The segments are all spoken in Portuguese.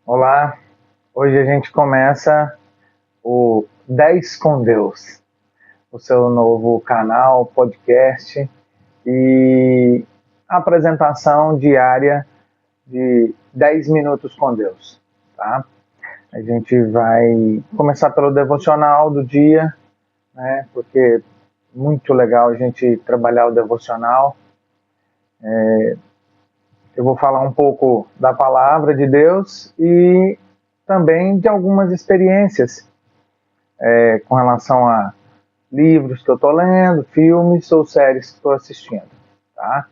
Olá, hoje a gente começa o 10 com Deus, o seu novo canal, podcast e apresentação diária de 10 minutos com Deus, tá? A gente vai começar pelo devocional do dia, né? Porque é muito legal a gente trabalhar o devocional. Eu vou falar um pouco da palavra de Deus e também de algumas experiências com relação a livros que eu estou lendo, filmes ou séries que estou assistindo, tá?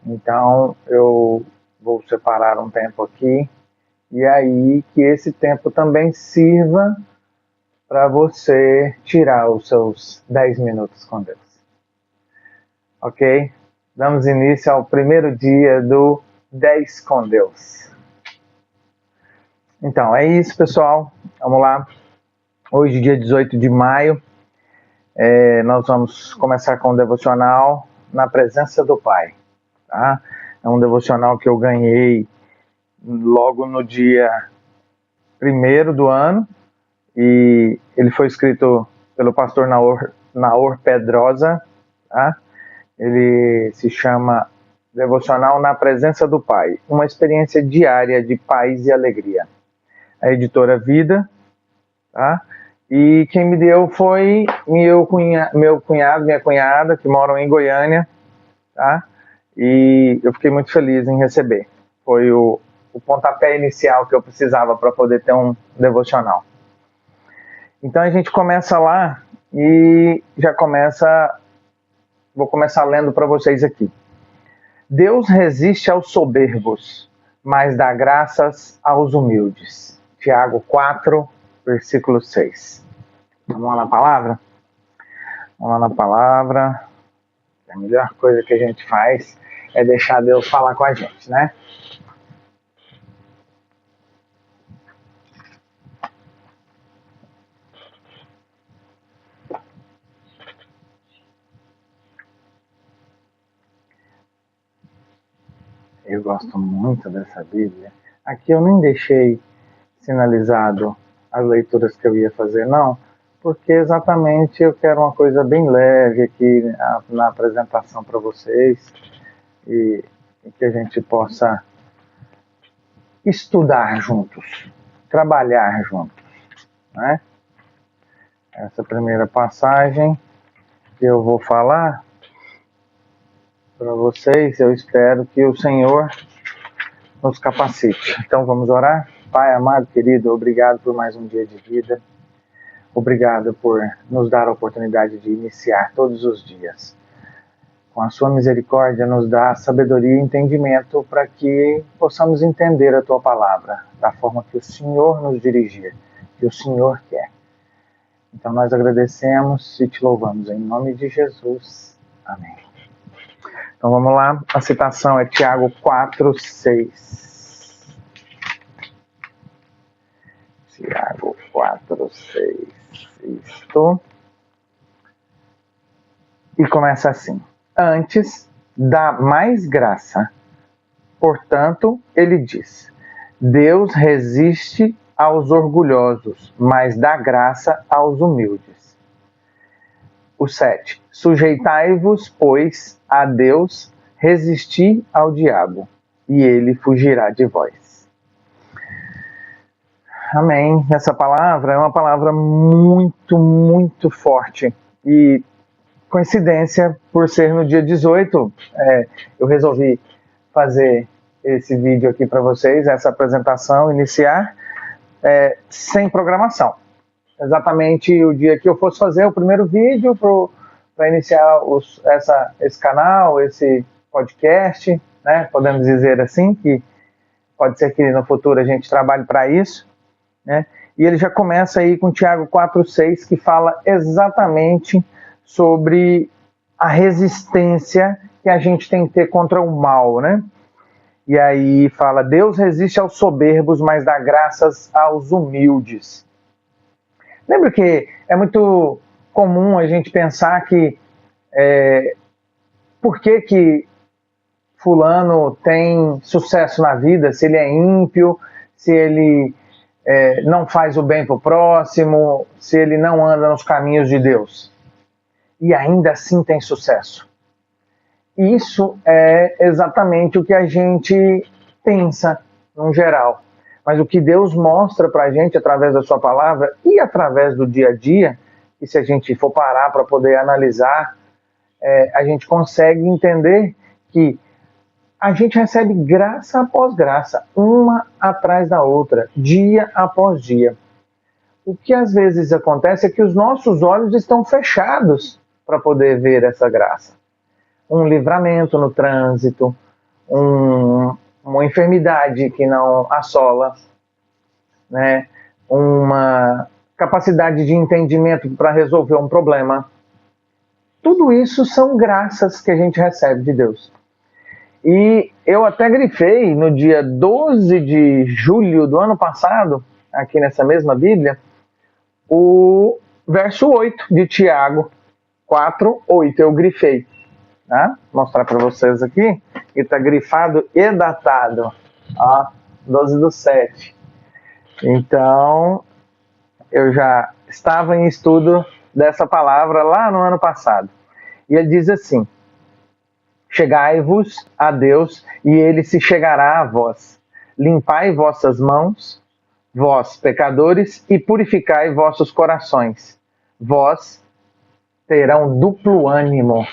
Então eu vou separar um tempo aqui e aí que esse tempo também sirva para você tirar os seus 10 minutos com Deus. Ok? Damos início ao primeiro dia do 10 com Deus. Então, é isso, pessoal. Vamos lá. Hoje, dia 18 de maio, nós vamos começar com o devocional na presença do Pai. Tá? É um devocional que eu ganhei logo no dia 1º do ano e ele foi escrito pelo pastor Naor Pedrosa. Tá? Ele se chama Devocional na Presença do Pai, uma experiência diária de paz e alegria. A editora Vida, tá? E quem me deu foi meu cunhado, minha cunhada, que moram em Goiânia, tá? E eu fiquei muito feliz em receber. Foi o pontapé inicial que eu precisava para poder ter um devocional. Então a gente começa lá e vou começar lendo para vocês aqui. Deus resiste aos soberbos, mas dá graças aos humildes. Tiago 4, versículo 6. Vamos lá na palavra? Vamos lá na palavra. A melhor coisa que a gente faz é deixar Deus falar com a gente, né? Eu gosto muito dessa Bíblia. Aqui eu nem deixei sinalizado as leituras que eu ia fazer, não, porque exatamente eu quero uma coisa bem leve aqui na apresentação para vocês e que a gente possa estudar juntos, trabalhar juntos, né? Essa primeira passagem que eu vou falar para vocês, eu espero que o Senhor nos capacite. Então vamos orar? Pai amado, querido, obrigado por mais um dia de vida. Obrigado por nos dar a oportunidade de iniciar todos os dias. Com a sua misericórdia, nos dá sabedoria e entendimento para que possamos entender a tua palavra da forma que o Senhor nos dirigir, que o Senhor quer. Então nós agradecemos e te louvamos em nome de Jesus. Amém. Então vamos lá, a citação é Tiago 4, 6. Tiago 4, 6. Isto. E começa assim. Antes dá mais graça. Portanto, ele diz: Deus resiste aos orgulhosos, mas dá graça aos humildes. O 7. Sujeitai-vos, pois, a Deus, resisti ao diabo, e ele fugirá de vós. Amém. Essa palavra é uma palavra muito, muito forte. E coincidência, por ser no dia 18, eu resolvi fazer esse vídeo aqui para vocês, essa apresentação, iniciar, sem programação. Exatamente o dia que eu fosse fazer o primeiro vídeo para iniciar esse canal, esse podcast, né? Podemos dizer assim, que pode ser que no futuro a gente trabalhe para isso, né? E ele já começa aí com Tiago 4,6, que fala exatamente sobre a resistência que a gente tem que ter contra o mal, né? E aí fala, Deus resiste aos soberbos, mas dá graças aos humildes. Lembra que é muito comum a gente pensar que por que fulano tem sucesso na vida, se ele é ímpio, se ele não faz o bem para o próximo, se ele não anda nos caminhos de Deus. E ainda assim tem sucesso. Isso é exatamente o que a gente pensa, no geral. Mas o que Deus mostra para a gente através da sua palavra e através do dia a dia, e se a gente for parar para poder analisar, a gente consegue entender que a gente recebe graça após graça, uma atrás da outra, dia após dia. O que às vezes acontece é que os nossos olhos estão fechados para poder ver essa graça. Um livramento no trânsito, uma enfermidade que não assola, né? Uma capacidade de entendimento para resolver um problema. Tudo isso são graças que a gente recebe de Deus. E eu até grifei no dia 12 de julho do ano passado, aqui nessa mesma Bíblia, o verso 8 de Tiago 4:8. Eu grifei. Tá? Vou mostrar para vocês aqui. Ele está grifado e datado. Ó, 12/7. Então, eu já estava em estudo dessa palavra lá no ano passado. E ele diz assim: chegai-vos a Deus, e ele se chegará a vós. Limpai vossas mãos, vós, pecadores, e purificai vossos corações. Vós terão duplo ânimo.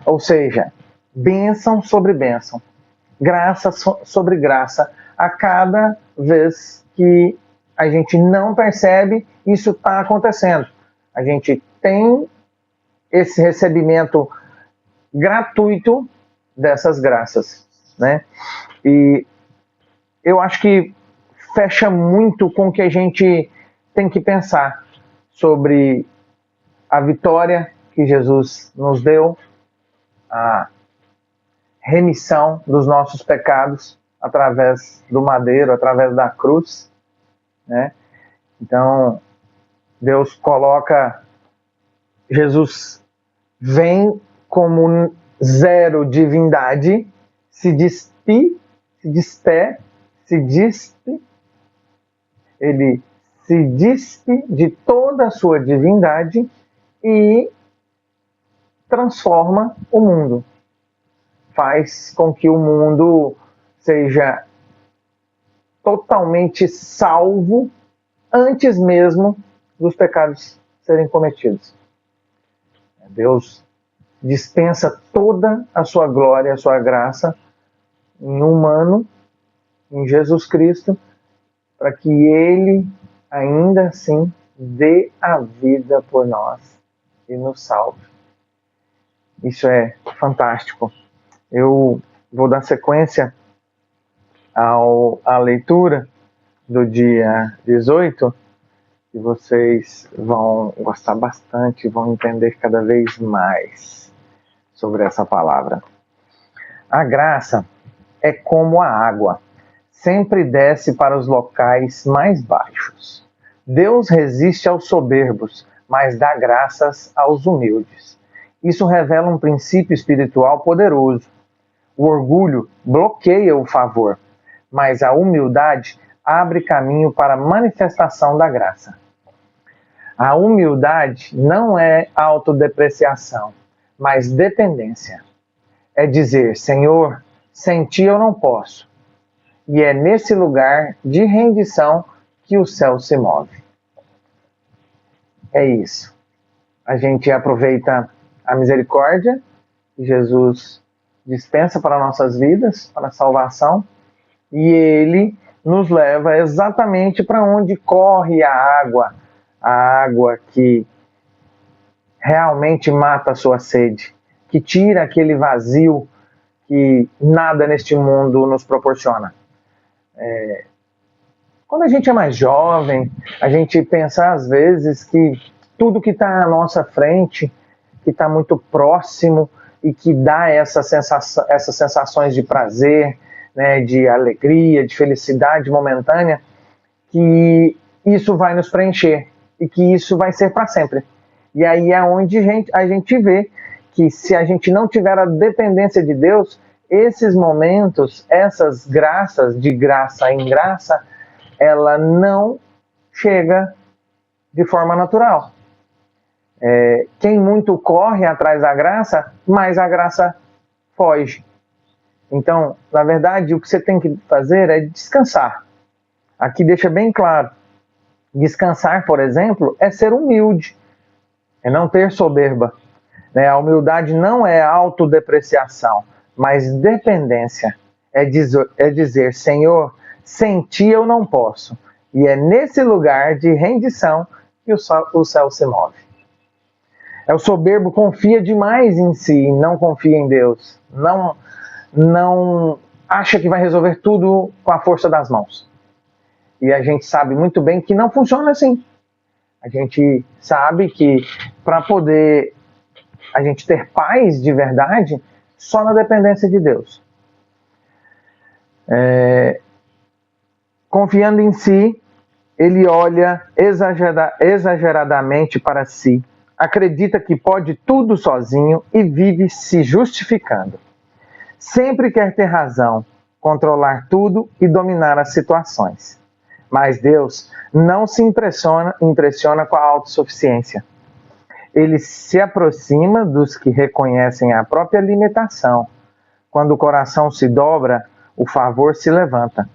Ou seja, bênção sobre bênção, graça sobre graça. A cada vez que a gente não percebe, isso está acontecendo. A gente tem esse recebimento gratuito dessas graças, né? E eu acho que fecha muito com o que a gente tem que pensar sobre a vitória que Jesus nos deu, a remissão dos nossos pecados através do madeiro, através da cruz, né? Então, Deus coloca, Jesus vem como zero divindade, se despe, ele se despe de toda a sua divindade e transforma o mundo. Faz com que o mundo seja totalmente salvo antes mesmo dos pecados serem cometidos. Deus dispensa toda a sua glória, a sua graça em humano, em Jesus Cristo, para que Ele ainda assim dê a vida por nós e nos salve. Isso é fantástico. Eu vou dar sequência à leitura do dia 18, e vocês vão gostar bastante, vão entender cada vez mais sobre essa palavra. A graça é como a água, sempre desce para os locais mais baixos. Deus resiste aos soberbos, mas dá graças aos humildes. Isso revela um princípio espiritual poderoso. O orgulho bloqueia o favor, mas a humildade abre caminho para a manifestação da graça. A humildade não é autodepreciação, mas dependência. É dizer: Senhor, sem ti eu não posso. E é nesse lugar de rendição que o céu se move. É isso. A gente aproveita a misericórdia que Jesus dispensa para nossas vidas, para a salvação, e Ele nos leva exatamente para onde corre a água que realmente mata a sua sede, que tira aquele vazio que nada neste mundo nos proporciona. Quando a gente é mais jovem, a gente pensa às vezes que tudo que está à nossa frente, que está muito próximo e que dá essas sensações de prazer, né, de alegria, de felicidade momentânea, que isso vai nos preencher e que isso vai ser para sempre. E aí é onde a gente vê que se a gente não tiver a dependência de Deus, esses momentos, essas graças, de graça em graça, ela não chega de forma natural. Quem muito corre atrás da graça, mais a graça foge. Então, na verdade, o que você tem que fazer é descansar. Aqui deixa bem claro. Descansar, por exemplo, é ser humilde, é não ter soberba. A humildade não é autodepreciação, mas dependência. É dizer, Senhor, sem ti eu não posso. E é nesse lugar de rendição que o céu se move. O soberbo confia demais em si, não confia em Deus. Não acha que vai resolver tudo com a força das mãos. E a gente sabe muito bem que não funciona assim. A gente sabe que para poder a gente ter paz de verdade, só na dependência de Deus. Confiando em si, ele olha exageradamente para si, acredita que pode tudo sozinho e vive se justificando. Sempre quer ter razão, controlar tudo e dominar as situações. Mas Deus não se impressiona com a autossuficiência. Ele se aproxima dos que reconhecem a própria limitação. Quando o coração se dobra, o favor se levanta.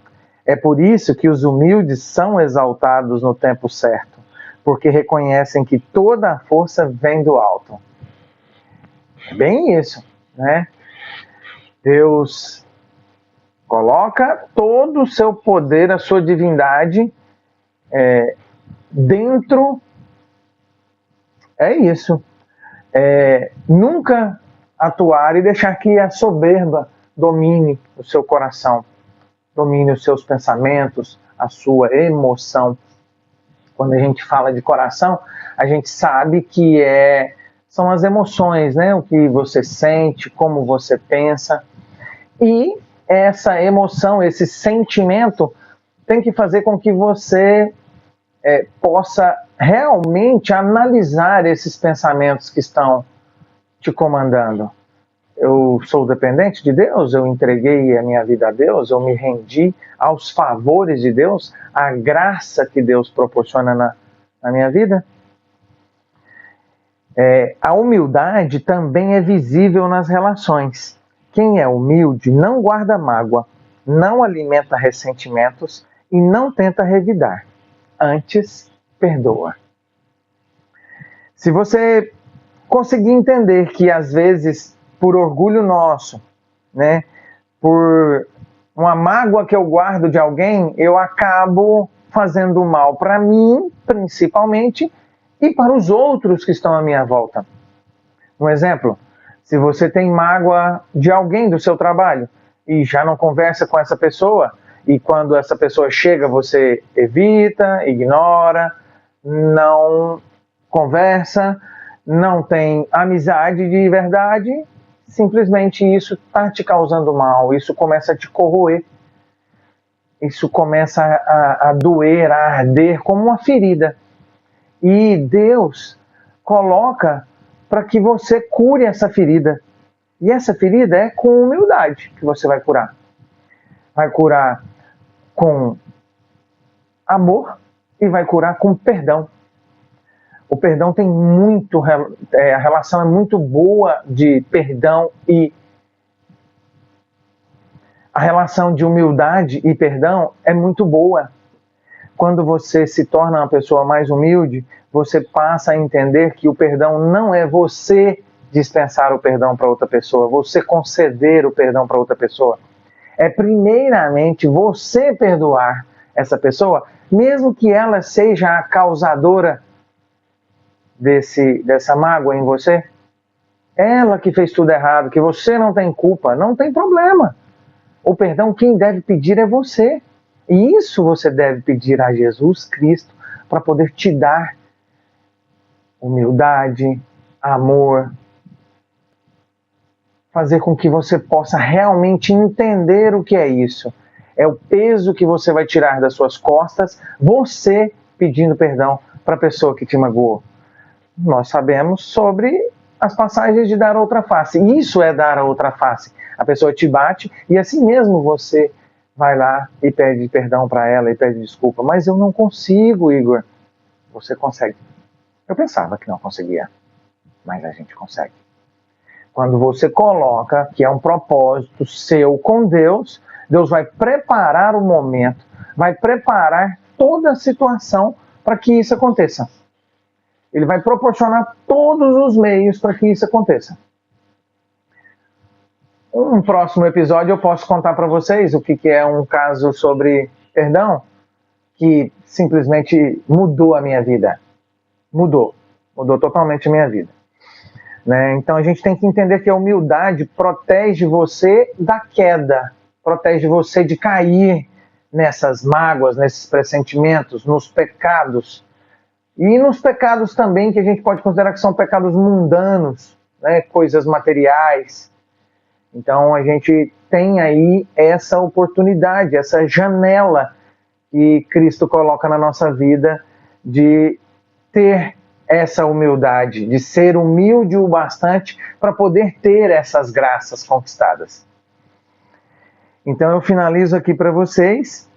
É por isso que os humildes são exaltados no tempo certo, porque reconhecem que toda a força vem do alto. É bem isso, né? Deus coloca todo o seu poder, a sua divindade dentro. É isso. Nunca atuar e deixar que a soberba domine o seu coração, domine os seus pensamentos, a sua emoção. Quando a gente fala de coração, a gente sabe que são as emoções, né? O que você sente, como você pensa. E essa emoção, esse sentimento, tem que fazer com que você possa realmente analisar esses pensamentos que estão te comandando. Eu sou dependente de Deus? Eu entreguei a minha vida a Deus? Eu me rendi aos favores de Deus? À graça que Deus proporciona na minha vida? A humildade também é visível nas relações. Quem é humilde não guarda mágoa, não alimenta ressentimentos e não tenta revidar. Antes, perdoa. Se você conseguir entender que às vezes, por orgulho nosso, né, por uma mágoa que eu guardo de alguém, eu acabo fazendo mal para mim, principalmente, e para os outros que estão à minha volta. Um exemplo, se você tem mágoa de alguém do seu trabalho e já não conversa com essa pessoa, e quando essa pessoa chega, você evita, ignora, não conversa, não tem amizade de verdade, simplesmente isso está te causando mal, isso começa a te corroer, isso começa a doer, a arder como uma ferida. E Deus coloca para que você cure essa ferida. E essa ferida é com humildade que você vai curar. Vai curar com amor e vai curar com perdão. O perdão tem muito, a relação é muito boa de perdão e a relação de humildade e perdão é muito boa. Quando você se torna uma pessoa mais humilde, você passa a entender que o perdão não é você dispensar o perdão para outra pessoa, você conceder o perdão para outra pessoa. É primeiramente você perdoar essa pessoa, mesmo que ela seja a causadora dessa mágoa em você. Ela que fez tudo errado, que você não tem culpa, não tem problema. O perdão quem deve pedir é você. E isso você deve pedir a Jesus Cristo para poder te dar humildade, amor, fazer com que você possa realmente entender o que é isso. É o peso que você vai tirar das suas costas, você pedindo perdão para a pessoa que te magoou. Nós sabemos sobre as passagens de dar outra face. Isso é dar a outra face. A pessoa te bate e assim mesmo você vai lá e pede perdão para ela e pede desculpa. Mas eu não consigo, Igor. Você consegue. Eu pensava que não conseguia, mas a gente consegue. Quando você coloca que é um propósito seu com Deus, Deus vai preparar o momento, vai preparar toda a situação para que isso aconteça. Ele vai proporcionar todos os meios para que isso aconteça. Um próximo episódio eu posso contar para vocês o que é um caso sobre perdão que simplesmente mudou a minha vida. Mudou totalmente a minha vida. Né? Então a gente tem que entender que a humildade protege você da queda, protege você de cair nessas mágoas, nesses pressentimentos, nos pecados. E nos pecados também que a gente pode considerar que são pecados mundanos, né? Coisas materiais. Então a gente tem aí essa oportunidade, essa janela que Cristo coloca na nossa vida de ter essa humildade, de ser humilde o bastante para poder ter essas graças conquistadas. Então eu finalizo aqui para vocês.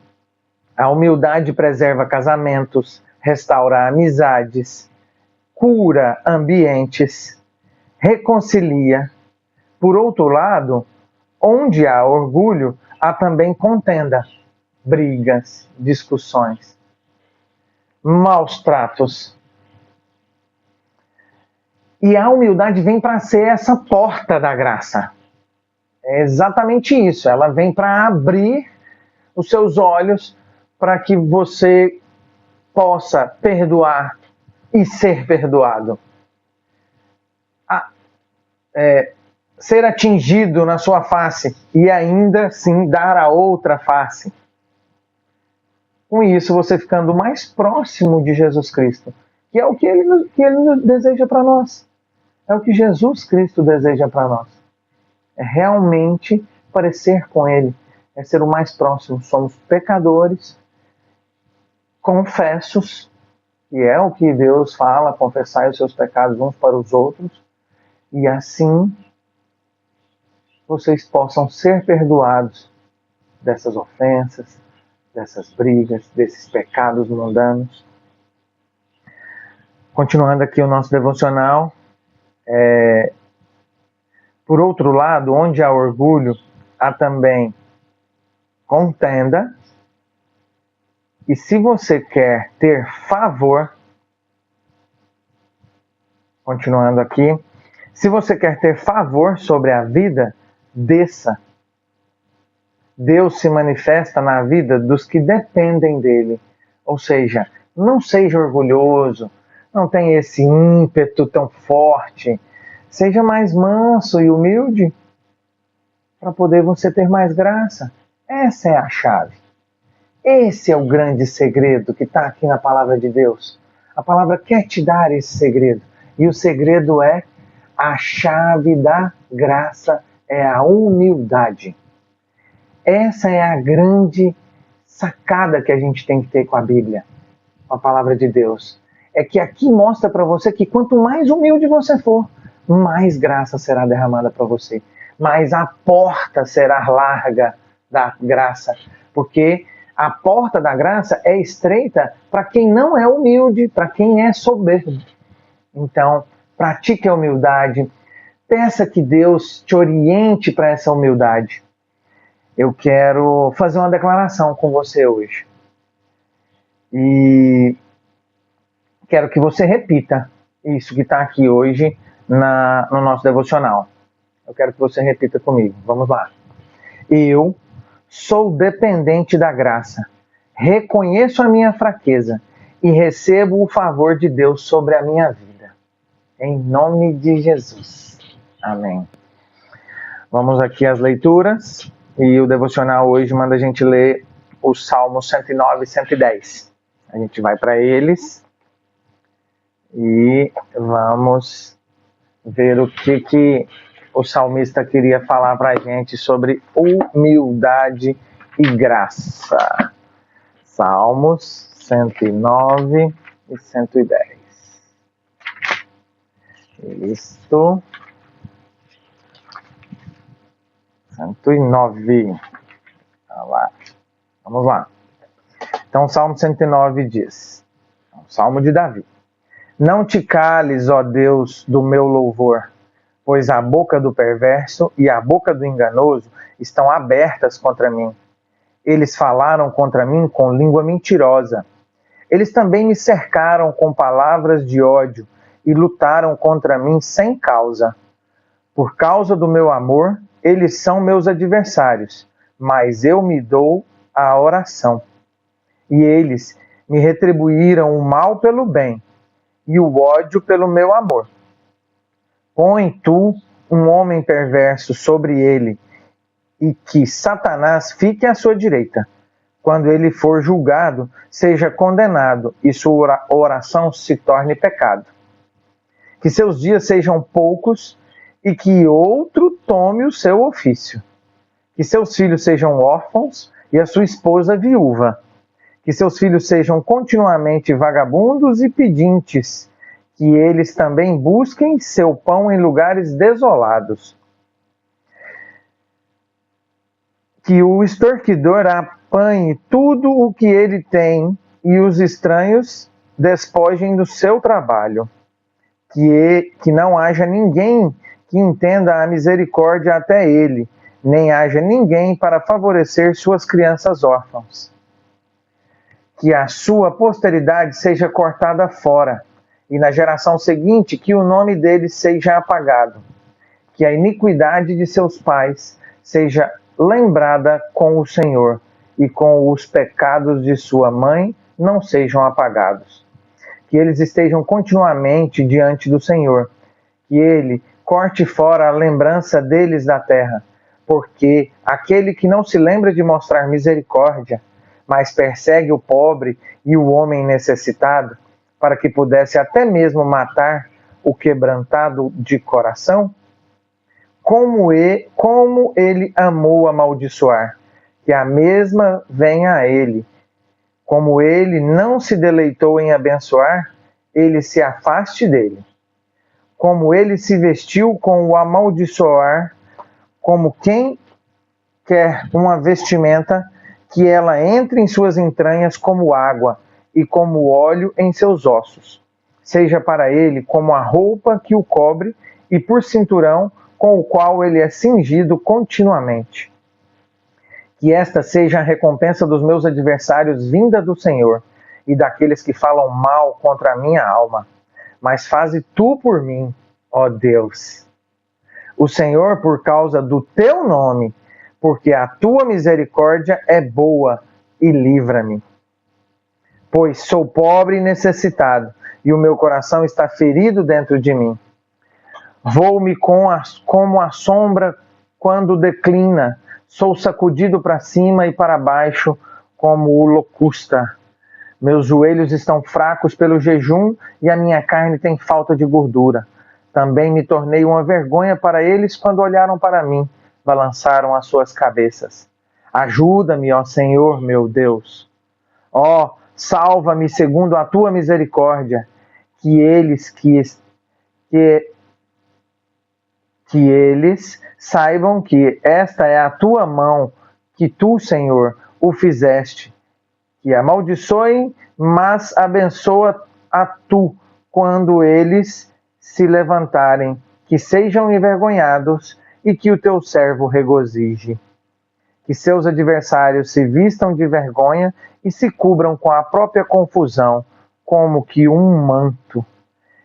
A humildade preserva casamentos, restaura amizades, cura ambientes, reconcilia. Por outro lado, onde há orgulho, há também contenda, brigas, discussões, maus tratos. E a humildade vem para ser essa porta da graça. É exatamente isso. Ela vem para abrir os seus olhos para que você possa perdoar e ser perdoado. Ser atingido na sua face e ainda assim dar a outra face. Com isso, você ficando mais próximo de Jesus Cristo, que é o que ele deseja para nós. É o que Jesus Cristo deseja para nós. É realmente parecer com Ele. É ser o mais próximo. Somos pecadores, confessos, que é o que Deus fala, confessai os seus pecados uns para os outros, e assim vocês possam ser perdoados dessas ofensas, dessas brigas, desses pecados mundanos. Continuando aqui o nosso devocional, por outro lado, onde há orgulho, há também contenda. E se você quer ter favor, continuando aqui, se você quer ter favor sobre a vida, desça. Deus se manifesta na vida dos que dependem dele. Ou seja, não seja orgulhoso, não tenha esse ímpeto tão forte. Seja mais manso e humilde para poder você ter mais graça. Essa é a chave. Esse é o grande segredo que está aqui na palavra de Deus. A palavra quer te dar esse segredo. E o segredo é a chave da graça, é a humildade. Essa é a grande sacada que a gente tem que ter com a Bíblia, com a palavra de Deus. É que aqui mostra para você que quanto mais humilde você for, mais graça será derramada para você. Mais a porta será larga da graça. Porque a porta da graça é estreita para quem não é humilde, para quem é soberbo. Então, pratique a humildade. Peça que Deus te oriente para essa humildade. Eu quero fazer uma declaração com você hoje. E quero que você repita isso que está aqui hoje no nosso devocional. Eu quero que você repita comigo. Vamos lá. Eu sou dependente da graça. Reconheço a minha fraqueza e recebo o favor de Deus sobre a minha vida. Em nome de Jesus. Amém. Vamos aqui às leituras. E o devocional hoje manda a gente ler os Salmos 109 e 110. A gente vai para eles e vamos ver o que o salmista queria falar para a gente sobre humildade e graça. Salmos 109 e 110. Isto. 109. Lá. Vamos lá. Então, o Salmo 109 diz, é um Salmo de Davi: Não te cales, ó Deus, do meu louvor, pois a boca do perverso e a boca do enganoso estão abertas contra mim. Eles falaram contra mim com língua mentirosa. Eles também me cercaram com palavras de ódio e lutaram contra mim sem causa. Por causa do meu amor, eles são meus adversários, mas eu me dou à oração. E eles me retribuíram o mal pelo bem e o ódio pelo meu amor. Põe tu um homem perverso sobre ele, e que Satanás fique à sua direita. Quando ele for julgado, seja condenado e sua oração se torne pecado. Que seus dias sejam poucos e que outro tome o seu ofício. Que seus filhos sejam órfãos e a sua esposa viúva. Que seus filhos sejam continuamente vagabundos e pedintes. Que eles também busquem seu pão em lugares desolados. Que o extorquidor apanhe tudo o que ele tem e os estranhos despojem do seu trabalho. Que não haja ninguém que entenda a misericórdia até ele, nem haja ninguém para favorecer suas crianças órfãs. Que a sua posteridade seja cortada fora, e na geração seguinte que o nome dele seja apagado. Que a iniquidade de seus pais seja lembrada com o Senhor, e com os pecados de sua mãe não sejam apagados. Que eles estejam continuamente diante do Senhor, que ele corte fora a lembrança deles da terra, porque aquele que não se lembra de mostrar misericórdia, mas persegue o pobre e o homem necessitado, para que pudesse até mesmo matar o quebrantado de coração, como ele amou amaldiçoar, que a mesma venha a ele. Como ele não se deleitou em abençoar, ele se afaste dele. Como ele se vestiu com o amaldiçoar, como quem quer uma vestimenta, que ela entre em suas entranhas como água, e como óleo em seus ossos. Seja para ele como a roupa que o cobre, e por cinturão com o qual ele é cingido continuamente. Que esta seja a recompensa dos meus adversários vinda do Senhor, e daqueles que falam mal contra a minha alma. Mas faze tu por mim, ó Deus, o Senhor, por causa do teu nome, porque a tua misericórdia é boa, e livra-me. Pois sou pobre e necessitado, e o meu coração está ferido dentro de mim. Vou-me como a sombra quando declina, sou sacudido para cima e para baixo como o locusta. Meus joelhos estão fracos pelo jejum e a minha carne tem falta de gordura. Também me tornei uma vergonha para eles quando olharam para mim, balançaram as suas cabeças. Ajuda-me, ó Senhor, meu Deus. Ó, salva-me segundo a tua misericórdia, que eles saibam que esta é a tua mão, que tu, Senhor, o fizeste. Que amaldiçoem, mas abençoa a tu quando eles se levantarem, que sejam envergonhados e que o teu servo regozije. Que seus adversários se vistam de vergonha e se cubram com a própria confusão, como que um manto.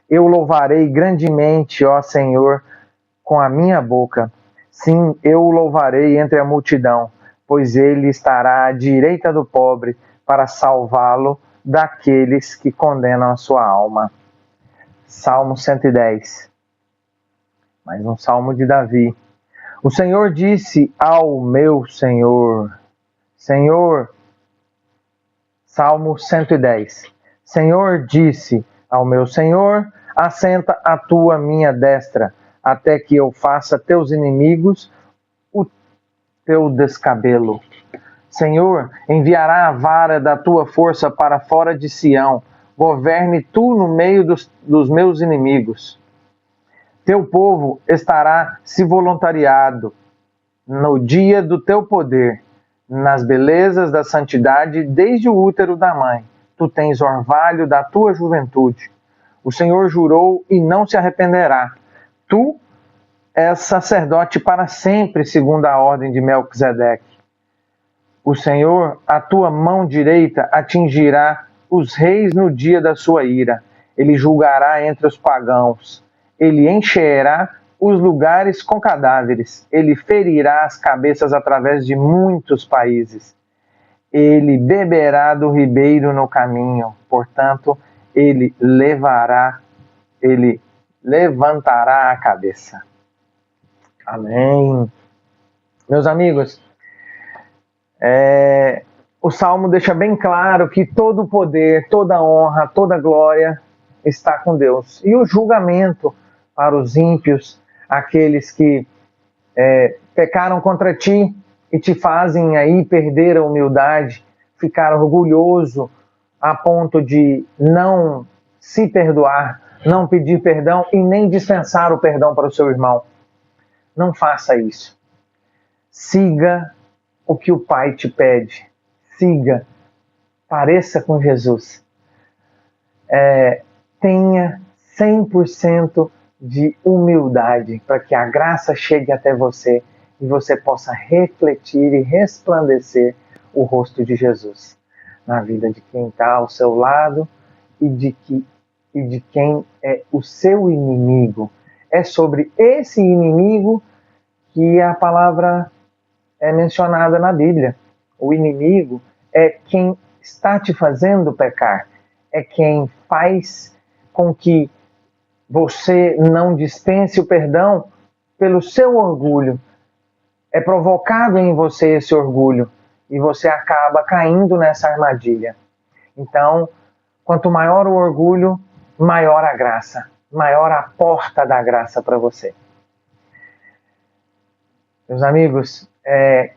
Eu louvarei grandemente, ó Senhor, com a minha boca. Sim, eu o louvarei entre a multidão, pois ele estará à direita do pobre para salvá-lo daqueles que condenam a sua alma. Salmo 110. Mais um salmo de Davi. O Senhor disse ao meu Senhor. Senhor, Salmo 110. Senhor disse ao meu Senhor, assenta a tua minha destra, até que eu faça teus inimigos o teu descabelo. Senhor, enviará a vara da tua força para fora de Sião, governe tu no meio dos meus inimigos. Teu povo estará se voluntariado no dia do teu poder, nas belezas da santidade, desde o útero da mãe. Tu tens orvalho da tua juventude. O Senhor jurou e não se arrependerá. Tu és sacerdote para sempre, segundo a ordem de Melquisedeque. O Senhor, a tua mão direita, atingirá os reis no dia da sua ira. Ele julgará entre os pagãos. Ele encherá os lugares com cadáveres. Ele ferirá as cabeças através de muitos países. Ele beberá do ribeiro no caminho. Portanto, ele levantará a cabeça. Amém. Meus amigos, o Salmo deixa bem claro que todo o poder, toda a honra, toda a glória está com Deus. E o julgamento para os ímpios, aqueles que pecaram contra ti e te fazem aí perder a humildade, ficar orgulhoso a ponto de não se perdoar, não pedir perdão e nem dispensar o perdão para o seu irmão. Não faça isso. Siga o que o Pai te pede. Siga. Pareça com Jesus. Tenha 100% de humildade para que a graça chegue até você e você possa refletir e resplandecer o rosto de Jesus na vida de quem está ao seu lado e de quem é o seu inimigo. É sobre esse inimigo que a palavra é mencionada na Bíblia. O inimigo é quem está te fazendo pecar, é quem faz com que você não dispense o perdão pelo seu orgulho. É provocado em você esse orgulho e você acaba caindo nessa armadilha. Então, quanto maior o orgulho, maior a graça, maior a porta da graça para você. Meus amigos,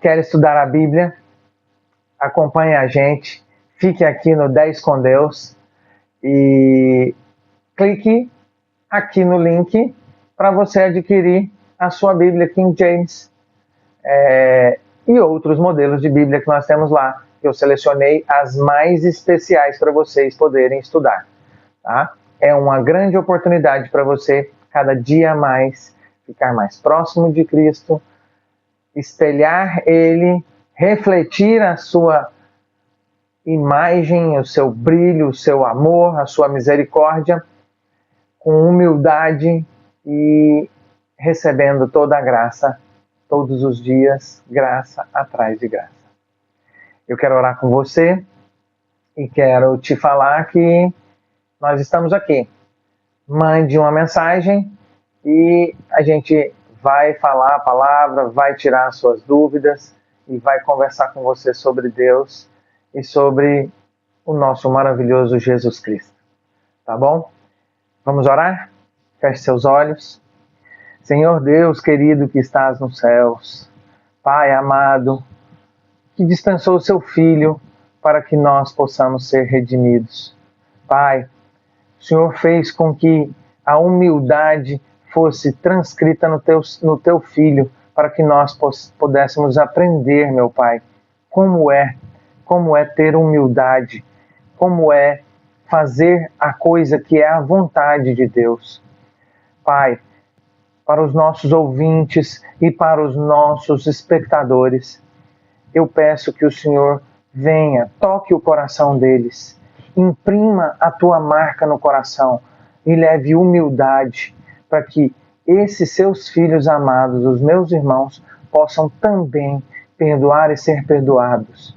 quer estudar a Bíblia? Acompanhe a gente, fique aqui no 10 com Deus e clique aqui no link para você adquirir a sua Bíblia King James e outros modelos de Bíblia que nós temos lá. Eu selecionei as mais especiais para vocês poderem estudar. Tá? É uma grande oportunidade para você, cada dia mais, ficar mais próximo de Cristo, espelhar Ele, refletir a sua imagem, o seu brilho, o seu amor, a sua misericórdia, com humildade e recebendo toda a graça, todos os dias, graça atrás de graça. Eu quero orar com você e quero te falar que nós estamos aqui. Mande uma mensagem e a gente vai falar a palavra, vai tirar as suas dúvidas e vai conversar com você sobre Deus e sobre o nosso maravilhoso Jesus Cristo. Tá bom? Vamos orar? Feche seus olhos. Senhor Deus querido que estás nos céus, Pai amado, que dispensou o seu Filho para que nós possamos ser redimidos. Pai, o Senhor fez com que a humildade fosse transcrita no teu Filho, para que nós pudéssemos aprender, meu Pai, como é ter humildade, como é fazer a coisa que é a vontade de Deus. Pai, para os nossos ouvintes e para os nossos espectadores, eu peço que o Senhor venha, toque o coração deles, imprima a tua marca no coração e leve humildade para que esses seus filhos amados, os meus irmãos, possam também perdoar e ser perdoados.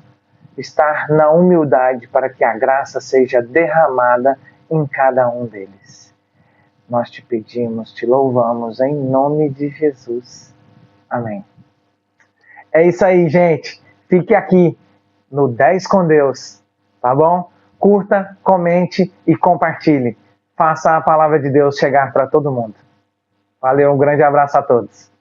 Estar na humildade para que a graça seja derramada em cada um deles. Nós te pedimos, te louvamos em nome de Jesus. Amém. É isso aí, gente. Fique aqui no 10 com Deus, tá bom? Curta, comente e compartilhe. Faça a palavra de Deus chegar para todo mundo. Valeu, um grande abraço a todos.